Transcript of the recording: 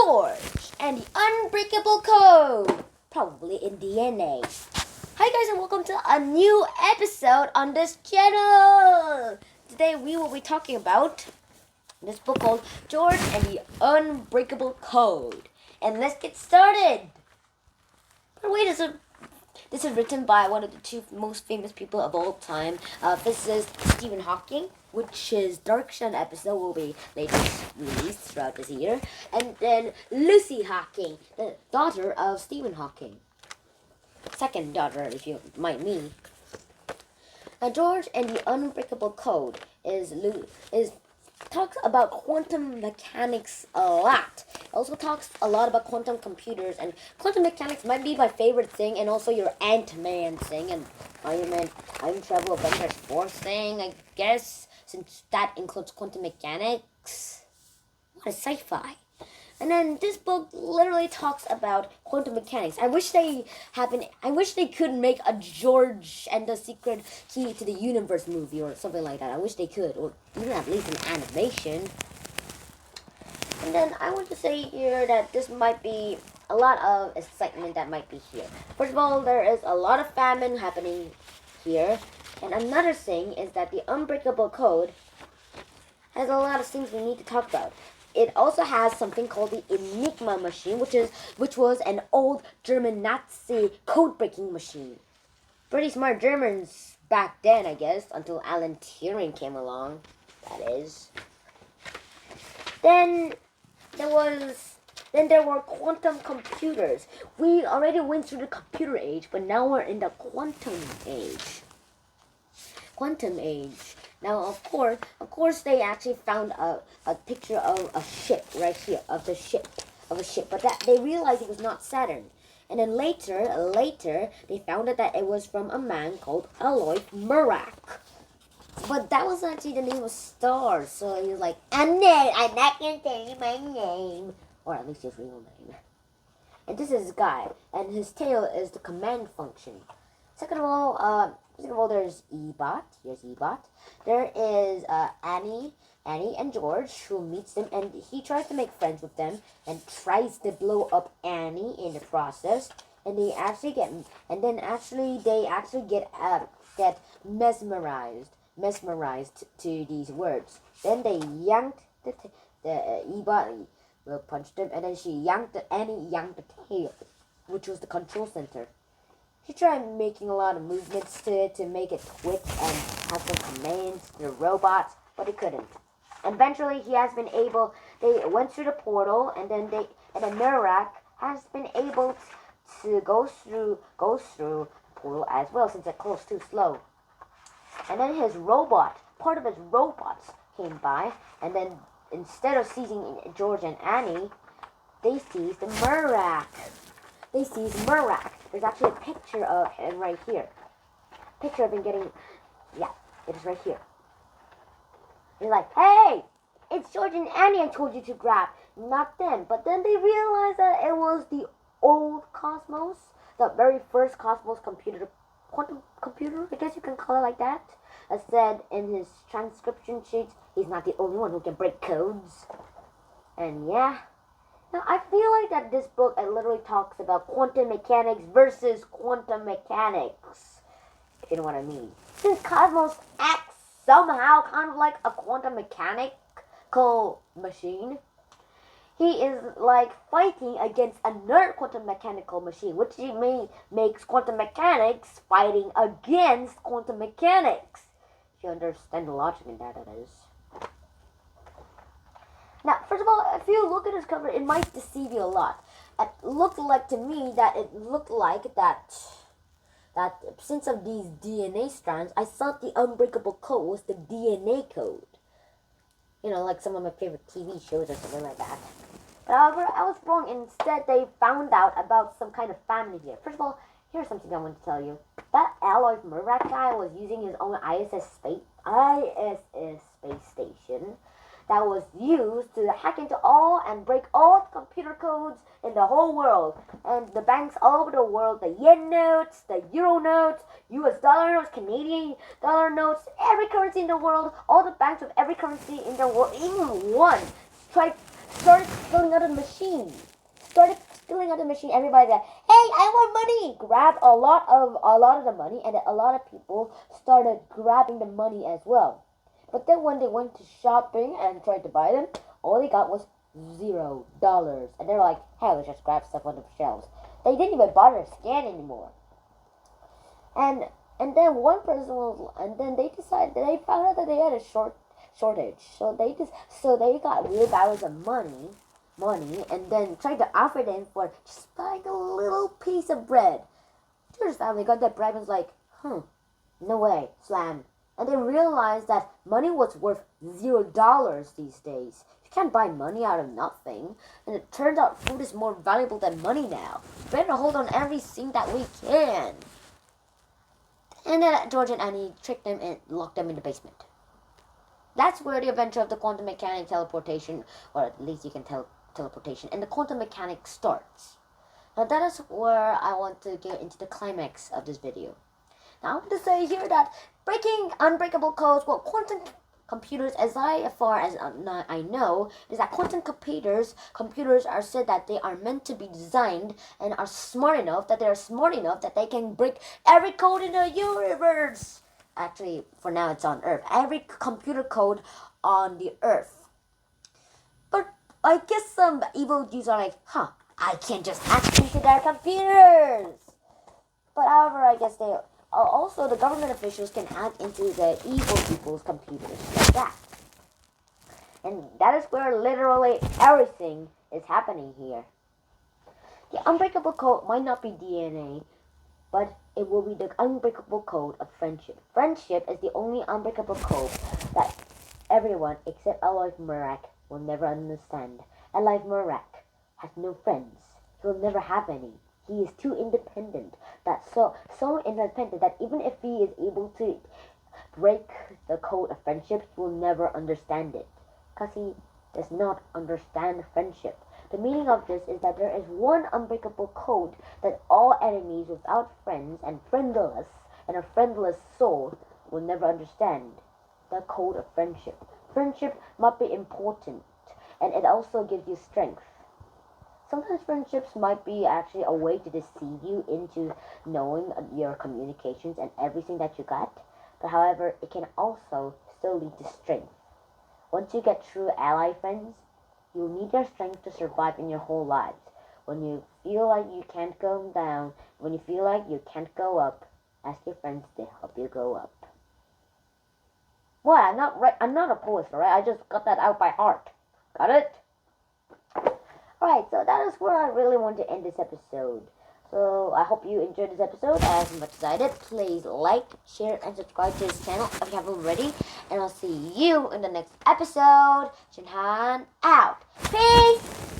George and the Unbreakable Code, probably in DNA. Hi guys and welcome to a new episode on this channel. Today we will be talking about this book called George and the Unbreakable Code. And let's get started. By the way, this is written by one of the two most famous people of all time, physicist Stephen Hawking, which his Dark Sun episode will be later released throughout this year. And then Lucy Hawking, the daughter of Stephen Hawking. Second daughter, if you mind me. George and the Unbreakable Code talks about quantum mechanics a lot. It also talks a lot about quantum computers, and quantum mechanics might be my favorite thing, and also your Ant-Man thing, and Iron Man Time Travel Avengers 4 thing, I guess, since that includes quantum mechanics. What a sci-fi. And then this book literally talks about quantum mechanics. I wish they could make a George and the Secret Key to the Universe movie or something like that. I wish they could, or even at least an animation. And then I want to say here that this might be a lot of excitement that might be here. First of all, there is a lot of famine happening here. And another thing is that the Unbreakable Code has a lot of things we need to talk about. It also has something called the Enigma machine, which was an old German Nazi code-breaking machine. Pretty smart Germans back then, I guess, until Alan Turing came along. That is. Then there were quantum computers. We already went through the computer age, but now we're in the quantum age. Now, of course, they actually found a picture of a ship right here, of a ship, but that they realized it was not Saturn. And then later, they found out that it was from a man called Alois Murak. But that was actually the name of a star, so he was like, I'm not gonna tell you my name, or at least his real name. And this is his guy, and his tail is the command function. Second of all, there's Ebot. Here's Ebot. There is Annie and George, who meets them, and he tries to make friends with them, and tries to blow up Annie in the process. And they actually get mesmerized to these words. Then they yanked the Ebot punched them, and then Annie yanked the tail, which was the control center. He tried making a lot of movements to it to make it twitch and have some commands to the robots, but he couldn't. Eventually, they went through the portal, and then Murak has been able to go through the portal as well, since it closed too slow. And then part of his robots came by, and then instead of seizing George and Annie, they seized Murak. There's actually a picture of him right here. Picture of him getting, yeah, it is right here. He's like, hey, it's George and Annie I told you to grab, not them. But then they realized that it was the old Cosmos, the very first Cosmos computer, quantum computer, I guess you can call it like that. As said in his transcription sheets, he's not the only one who can break codes. And yeah. Now, I feel like that this book literally talks about quantum mechanics versus quantum mechanics, if you know what I mean. Since Cosmos acts somehow kind of like a quantum mechanical machine, he is like fighting against another quantum mechanical machine, which makes quantum mechanics fighting against quantum mechanics. If you understand the logic in that, that is. Now, first of all, if you look at his cover, it might deceive you a lot. It looked like that since of these DNA strands, I thought the Unbreakable Code was the DNA code. You know, like some of my favorite TV shows or something like that. But however, I was wrong. Instead, they found out about some kind of family here. First of all, here's something I want to tell you. That Alois Murak guy was using his own ISS space station that was used to hack into all and break all the computer codes in the whole world. And the banks all over the world, the yen notes, the euro notes, US dollar notes, Canadian dollar notes, every currency in the world, all the banks of every currency in the world, even one, started stealing out of the machine. Started stealing out of the machine. Everybody said, "Hey, I want money!" Grabbed a lot of the money, and a lot of people started grabbing the money as well. But then when they went to shopping and tried to buy them, all they got was $0, and they're like, "Hey, let's just grab stuff on the shelves." They didn't even bother to scan anymore. And then one person was, and then they decided, they found out that they had a shortage, so they got wheelbarrows of money, and then tried to offer them for just buying a little piece of bread. George's family got that bread and was like, no way, slam. And they realized that money was worth $0 these days. You can't buy money out of nothing. And it turns out food is more valuable than money now. We better hold on everything that we can. And then George and Annie tricked them and locked them in the basement. That's where the adventure of the quantum mechanic teleportation, or at least you can tell teleportation, and the quantum mechanics starts. Now that is where I want to get into the climax of this video. Now I want to say here that breaking unbreakable codes, well, quantum computers, as far as I know, is that quantum computers are said that they are meant to be designed and are smart enough that they can break every code in the universe. Actually, for now it's on Earth. Every computer code on the Earth. But I guess some evil Jews are like, I can't just hack into their computers. But however, I guess they also, the government officials can hack into the evil people's computers like that. And that is where literally everything is happening here. The unbreakable code might not be DNA, but it will be the unbreakable code of friendship. Friendship is the only unbreakable code that everyone except Aloy Murak will never understand. Aloy Murak has no friends. He will never have any. He is too independent, so independent that even if he is able to break the code of friendship, he will never understand it, because he does not understand friendship. The meaning of this is that there is one unbreakable code that all enemies without friends and a friendless soul will never understand. The code of friendship. Friendship might be important, and it also gives you strength. Sometimes friendships might be actually a way to deceive you into knowing your communications and everything that you got. But however, it can also still lead to strength. Once you get true ally friends, you'll need their strength to survive in your whole lives. When you feel like you can't go down, when you feel like you can't go up, ask your friends to help you go up. What? I'm not a poet, alright? I just got that out by heart. Got it? Alright, so that is where I really want to end this episode. So I hope you enjoyed this episode as much as I did. Please like, share, and subscribe to this channel if you haven't already. And I'll see you in the next episode. Shinhan out. Peace!